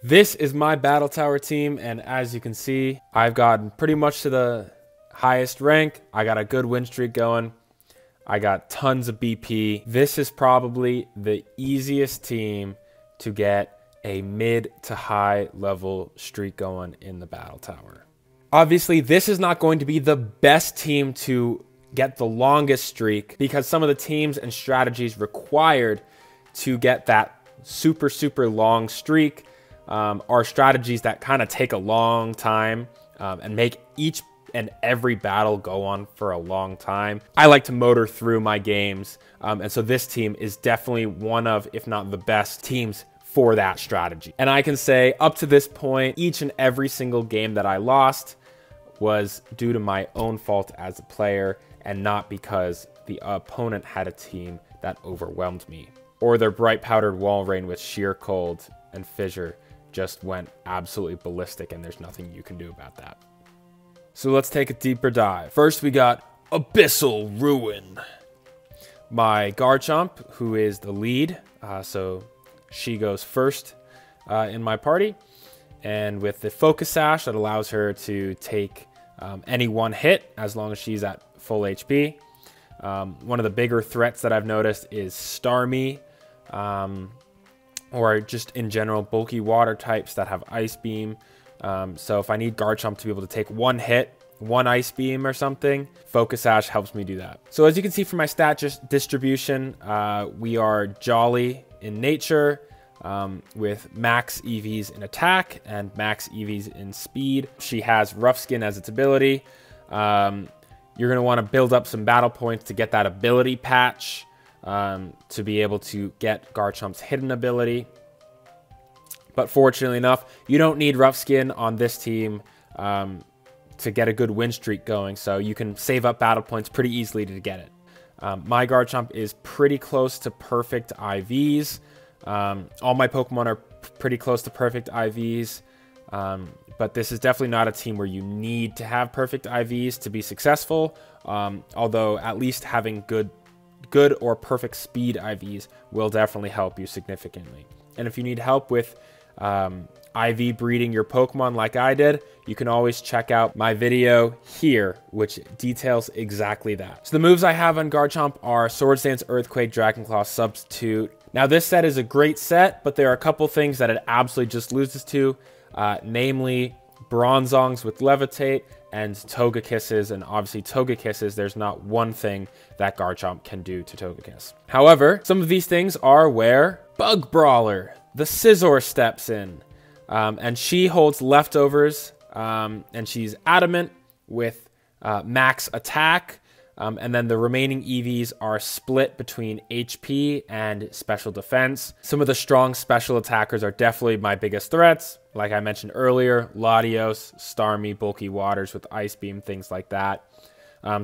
This is my battle tower team, and as you can see, I've gotten pretty much to the highest rank. I got a good win streak going. I got tons of BP. This is probably the easiest team to get a mid to high level streak going in the battle tower. Obviously, this is not going to be the best team to get the longest streak because some of the teams and strategies required to get that super long streak are strategies that kind of take a long time and make each and every battle go on for a long time. I like to motor through my games, and so this team is definitely one of, if not the best teams for that strategy. And I can say up to this point, each and every single game that I lost was due to my own fault as a player and not because the opponent had a team that overwhelmed me, or their bright powdered Walrein with sheer cold and fissure just went absolutely ballistic, and there's nothing you can do about that. So let's take a deeper dive. First, we got Abyssal Ruin. My Garchomp, who is the lead, so she goes first in my party. And with the Focus Sash, that allows her to take any one hit as long as she's at full HP. One of the bigger threats that I've noticed is Starmie, or just in general bulky water types that have Ice Beam. So if I need Garchomp to be able to take one hit, one Ice Beam or something, Focus Sash helps me do that. So as you can see from my stat distribution, we are jolly in nature, with max EVs in attack and max EVs in speed. She has Rough Skin as its ability. You're going to want to build up some battle points to get that ability patch, to be able to get Garchomp's hidden ability. But fortunately enough, you don't need Rough Skin on this team to get a good win streak going, so you can save up battle points pretty easily to get it. My Garchomp is pretty close to perfect IVs. All my Pokemon are pretty close to perfect IVs, but this is definitely not a team where you need to have perfect IVs to be successful, although at least having good or perfect speed IVs will definitely help you significantly. And if you need help with IV breeding your Pokemon like I did, you can always check out my video here, which details exactly that. So the moves I have on Garchomp are Swords Dance, Earthquake, Dragonclaw, Substitute. Now this set is a great set, but there are a couple things that it absolutely just loses to, namely Bronzongs with Levitate and Togekisses, and obviously Togekisses, there's not one thing that Garchomp can do to Togekiss. However, some of these things are where Bug Brawler, the Scizor, steps in, and she holds leftovers, and she's adamant with max attack, and then the remaining EVs are split between HP and special defense. Some of the strong special attackers are definitely my biggest threats. Like I mentioned earlier, Latios, Starmie, Bulky Waters with Ice Beam, things like that.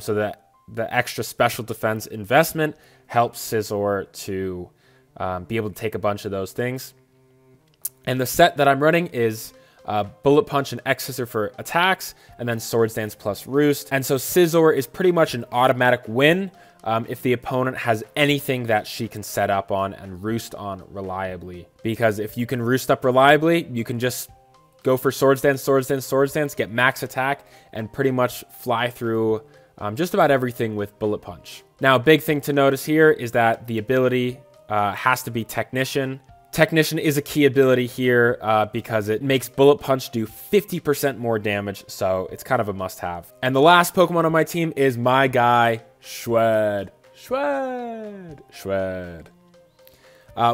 So that the extra special defense investment helps Scizor to be able to take a bunch of those things. And the set that I'm running is Bullet Punch and X-Scissor for attacks, and then Swords Dance plus Roost. And so Scizor is pretty much an automatic win if the opponent has anything that she can set up on and roost on reliably. Because if you can roost up reliably, you can just go for Swords Dance, Swords Dance, Swords Dance, get max attack, and pretty much fly through just about everything with Bullet Punch. Now, a big thing to notice here is that the ability has to be Technician. Technician is a key ability here because it makes Bullet Punch do 50% more damage, so it's kind of a must-have. And the last Pokemon on my team is my guy, Shwed.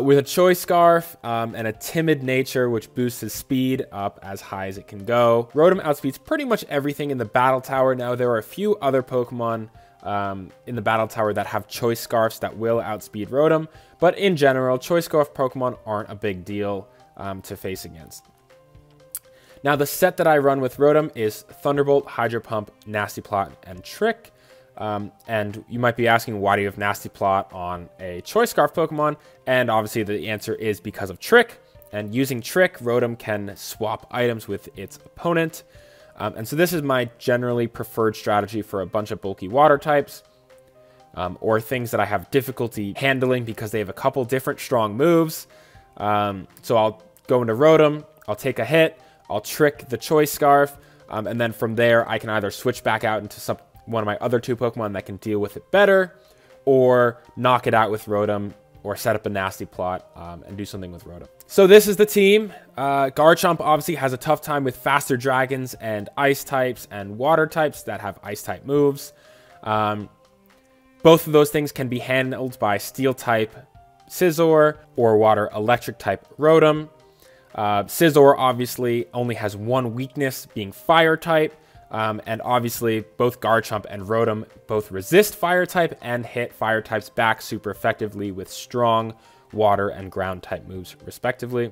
With a Choice Scarf and a Timid nature, which boosts his speed up as high as it can go. Rotom outspeeds pretty much everything in the Battle Tower. Now, there are a few other Pokemon in the Battle Tower that have Choice Scarfs that will outspeed Rotom, but in general, Choice Scarf Pokemon aren't a big deal to face against. Now, the set that I run with Rotom is Thunderbolt, Hydro Pump, Nasty Plot, and Trick. And you might be asking, why do you have Nasty Plot on a Choice Scarf Pokemon? And obviously the answer is because of Trick. And using Trick, Rotom can swap items with its opponent. And so this is my generally preferred strategy for a bunch of bulky water types, or things that I have difficulty handling because they have a couple different strong moves. So I'll go into Rotom, I'll take a hit, I'll trick the Choice Scarf, and then from there, I can either switch back out into one of my other 2 Pokemon that can deal with it better, or knock it out with Rotom, or set up a nasty plot and do something with Rotom. So this is the team. Garchomp obviously has a tough time with faster dragons and ice types and water types that have ice type moves. Both of those things can be handled by steel type Scizor or water electric type Rotom. Scizor obviously only has one weakness, being fire type. And obviously both Garchomp and Rotom both resist fire type and hit fire types back super effectively with strong water and ground type moves respectively.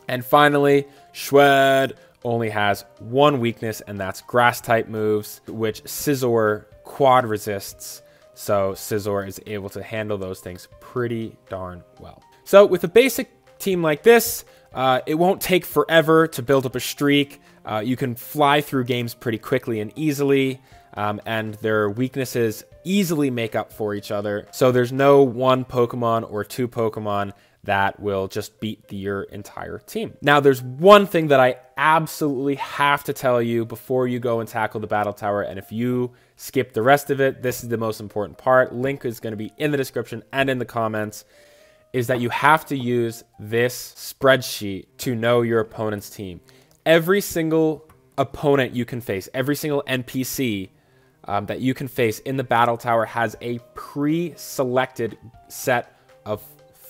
And finally, Schwed only has one weakness, and that's grass type moves, which Scizor quad resists. So Scizor is able to handle those things pretty darn well. So with a basic team like this, it won't take forever to build up a streak. You can fly through games pretty quickly and easily, and their weaknesses easily make up for each other. So there's no one Pokemon or 2 Pokemon that will just beat your entire team. Now, there's one thing that I absolutely have to tell you before you go and tackle the Battle Tower, and if you skip the rest of it, this is the most important part. Link is going to be in the description and in the comments, is that you have to use this spreadsheet to know your opponent's team. Every single opponent you can face, every single NPC that you can face in the Battle Tower has a pre-selected set of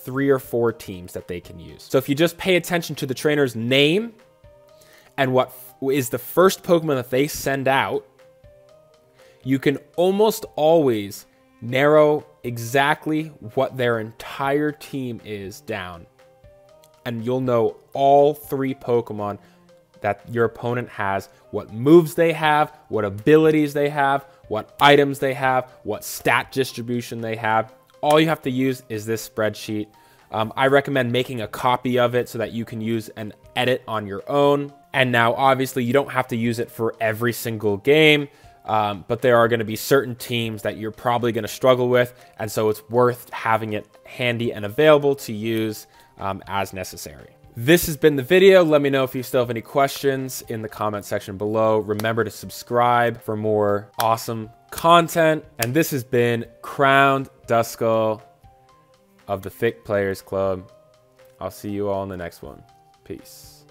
3 or 4 teams that they can use. So if you just pay attention to the trainer's name and what is the first Pokemon that they send out, you can almost always narrow exactly what their entire team is down. And you'll know all 3 Pokemon that your opponent has, what moves they have, what abilities they have, what items they have, what stat distribution they have. All you have to use is this spreadsheet. I recommend making a copy of it so that you can use and edit on your own. And now, obviously, you don't have to use it for every single game, but there are going to be certain teams that you're probably going to struggle with, and so it's worth having it handy and available to use as necessary. This has been the video. Let me know if you still have any questions in the comment section below. Remember to subscribe for more awesome content. And this has been Crowned Duskull of the Thick Players Club. I'll see you all in the next one. Peace.